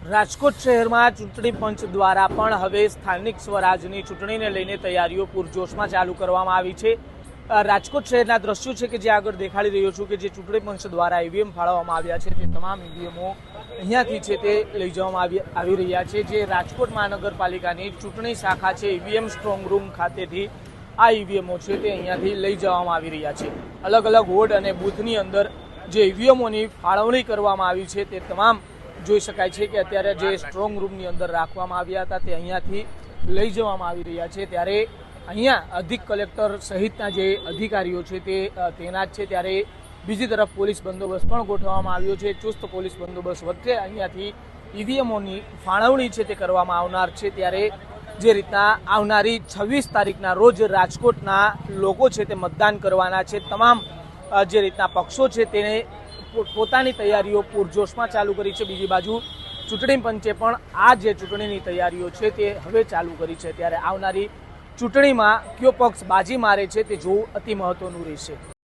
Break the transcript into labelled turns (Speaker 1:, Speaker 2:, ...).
Speaker 1: રાજકોટ શહેરમાં ચૂંટણી પંચ દ્વારા પણ હવે સ્થાનિક સ્વરાજની ચૂંટણીને લઈને તૈયારીઓ પૂરજોશમાં ચાલુ કરવામાં આવી છે। રાજકોટ શહેરના દ્રશ્યો છે કે જે આગળ દેખાડી રહ્યો છું કે જે ચૂંટણી પંચ દ્વારા ઈવીએમ ફાળવવામાં આવ્યા છે તે તમામ ઈવીએમો અહીંયાથી છે તે લઈ જવામાં આવી રહ્યા છે। જે રાજકોટ મહાનગરપાલિકાની ચૂંટણી શાખા છે ઈવીએમ સ્ટ્રોંગ રૂમ ખાતેથી આ ઈવીએમો છે તે અહીંયાથી લઈ જવામાં આવી રહ્યા છે। અલગ અલગ વોર્ડ અને બૂથની અંદર જે ઈવીએમોની ફાળવણી કરવામાં આવી છે તે તમામ જોઈ શકાય છે કે અત્યારે જે સ્ટ્રોંગ રૂમની અંદર રાખવામાં આવ્યા હતા તે અહીંયાથી લઈ જવામાં આવી રહ્યા છે। ત્યારે અહીંયા અધિક કલેક્ટર સહિતના જે અધિકારીઓ છે તે તૈનાત છે। ત્યારે બીજી તરફ પોલીસ બંદોબસ્ત પણ ગોઠવવામાં આવ્યો છે। ચુસ્ત પોલીસ બંદોબસ્ત વચ્ચે અહીંયાથી ઈવીએમોની ફાળવણી છે તે કરવામાં આવનાર છે। ત્યારે જે રીતના આવનારી 26 તારીખના રોજ રાજકોટના લોકો છે તે મતદાન કરવાના છે। તમામ જે રીતના પક્ષો છે તેને પોતાની તૈયારીઓ પૂરજોશમાં ચાલુ કરી છે। બીજી બાજુ ચૂંટણી પંચે પણ આ જે ચૂંટણીની તૈયારીઓ છે તે હવે ચાલુ કરી છે। ત્યારે આવનારી ચૂંટણીમાં કયો પક્ષ બાજી મારે છે તે જોવું અતિ મહત્વનું રહેશે।